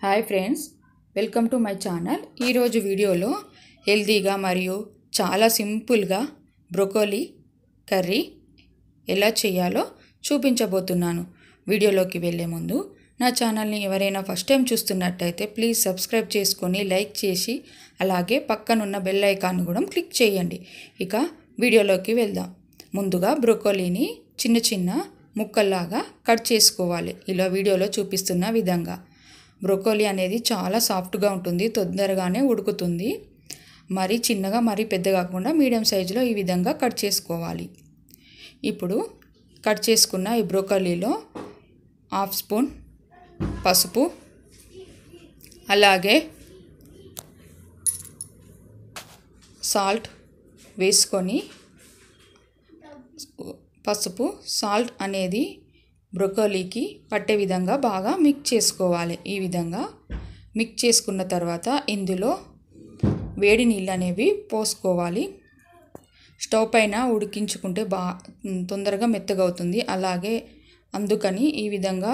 Hi friends, welcome to my channel. ఈరోజు వీడియోలో హెల్తీగా మరియు చాలా సింపుల్గా బ్రోకోలీ కర్రీ ఎలా చేయాలో చూపించబోతున్నాను. వీడియోలోకి వెళ్ళే ముందు నా ఛానల్ని ఎవరైనా ఫస్ట్ టైం చూస్తున్నట్టయితే ప్లీజ్ సబ్స్క్రైబ్ చేసుకొని లైక్ చేసి అలాగే పక్కనున్న బెల్ ఐకాన్ కూడా క్లిక్ చేయండి. ఇక వీడియోలోకి వెళ్దాం. ముందుగా బ్రోకోలీని చిన్న చిన్న ముక్కల్లాగా కట్ చేసుకోవాలి. ఇలా వీడియోలో చూపిస్తున్న విధంగా. బ్రోకోలీ అనేది చాలా సాఫ్ట్గా ఉంటుంది, తొందరగానే ఉడుకుతుంది. మరీ చిన్నగా మరీ పెద్ద కాకుండా మీడియం సైజులో ఈ విధంగా కట్ చేసుకోవాలి. ఇప్పుడు కట్ చేసుకున్న ఈ బ్రోకోలీలో 1/2 స్పూన్ పసుపు, అలాగే సాల్ట్ వేసుకొని, పసుపు సాల్ట్ అనేది బ్రోకోలీకి పట్టే విధంగా బాగా మిక్స్ చేసుకోవాలి. ఈ విధంగా మిక్స్ చేసుకున్న తర్వాత ఇందులో వేడి నీళ్ళు అనేవి పోసుకోవాలి. స్టవ్ పైన ఉడికించుకుంటే తొందరగా మెత్తగా అవుతుంది. అలాగే అందుకని ఈ విధంగా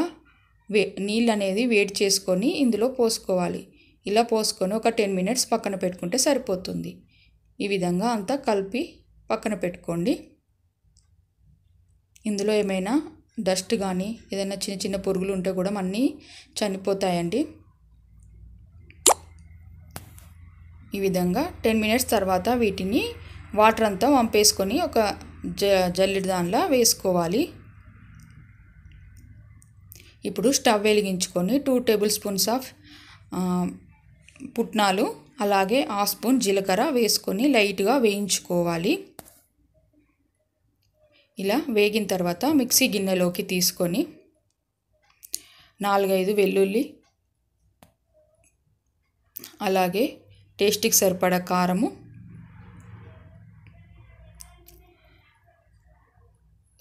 నీళ్ళు అనేది వేడి చేసుకొని ఇందులో పోసుకోవాలి. ఇలా పోసుకొని ఒక 10 మినిట్స్ పక్కన పెట్టుకుంటే సరిపోతుంది. ఈ విధంగా అంతా కలిపి పక్కన పెట్టుకోండి. ఇందులో ఏమైనా డస్ట్ కానీ ఏదైనా చిన్న చిన్న పురుగులు ఉంటే కూడా అన్నీ చనిపోతాయండి. ఈ విధంగా 10 మినిట్స్ తర్వాత వీటిని వాటర్ అంతా వంపేసుకొని ఒక జల్లెడ దానిలో వేసుకోవాలి. ఇప్పుడు స్టవ్ వెలిగించుకొని 2 టేబుల్ స్పూన్స్ ఆఫ్ పుట్నాలు అలాగే 1/2 స్పూన్ జీలకర్ర వేసుకొని లైట్గా వేయించుకోవాలి. ఇలా వేగిన తర్వాత మిక్సీ గిన్నెలోకి తీసుకొని 4-5 వెల్లుల్లి, అలాగే టేస్ట్కి సరిపడా కారము,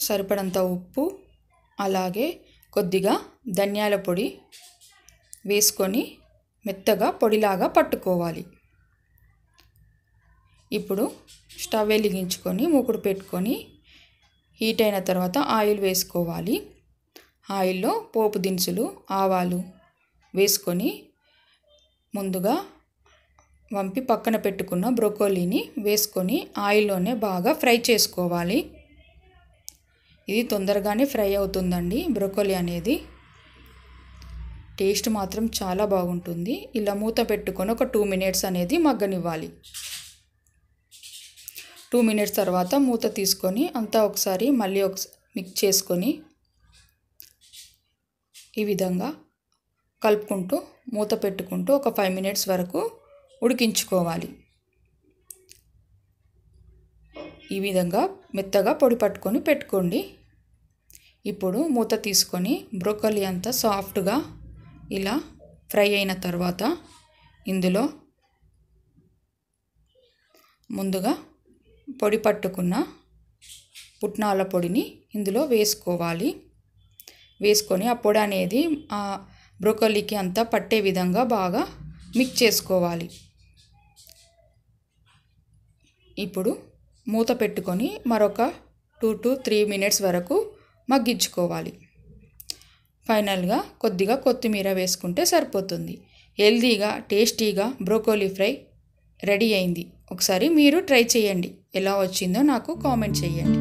సరిపడంత ఉప్పు, అలాగే కొద్దిగా ధనియాల పొడి వేసుకొని మెత్తగా పొడిలాగా పట్టుకోవాలి. ఇప్పుడు స్టవ్ వెలిగించుకొని మూకుడు పెట్టుకొని హీట్ అయిన తర్వాత ఆయిల్ వేసుకోవాలి. ఆయిల్లో పోపు దినుసులు, ఆవాలు వేసుకొని ముందుగా వంపి పక్కన పెట్టుకున్న బ్రోకోలీని వేసుకొని ఆయిల్లోనే బాగా ఫ్రై చేసుకోవాలి. ఇది తొందరగానే ఫ్రై అవుతుందండి. బ్రోకోలీ అనేది టేస్ట్ మాత్రం చాలా బాగుంటుంది. ఇలా మూత పెట్టుకొని ఒక 2 మినిట్స్ అనేది మగ్గనివ్వాలి. 2 మినిట్స్ తర్వాత మూత తీసుకొని అంతా ఒకసారి మళ్ళీ మిక్స్ చేసుకొని ఈ విధంగా కలుపుకుంటూ మూత పెట్టుకుంటూ ఒక 5 మినిట్స్ వరకు ఉడికించుకోవాలి. ఈ విధంగా మెత్తగా పొడి పట్టుకొని పెట్టుకోండి. ఇప్పుడు మూత తీసుకొని బ్రోకోలీ అంతా సాఫ్ట్గా ఇలా ఫ్రై అయిన తర్వాత ఇందులో ముందుగా పొడి పట్టుకున్న పుట్నాల పొడిని ఇందులో వేసుకోవాలి. వేసుకొని ఆ పొడి అనేది ఆ బ్రోకోలీకి అంతా పట్టే విధంగా బాగా మిక్స్ చేసుకోవాలి. ఇప్పుడు మూత పెట్టుకొని మరొక 2 to 3 మినిట్స్ వరకు మగ్గించుకోవాలి. ఫైనల్గా కొద్దిగా కొత్తిమీర వేసుకుంటే సరిపోతుంది. హెల్తీగా టేస్టీగా బ్రోకోలీ ఫ్రై రెడీ అయింది. ఒకసారి మీరు ట్రై చేయండి. ఎలా వచ్చిందో నాకు కామెంట్ చేయండి.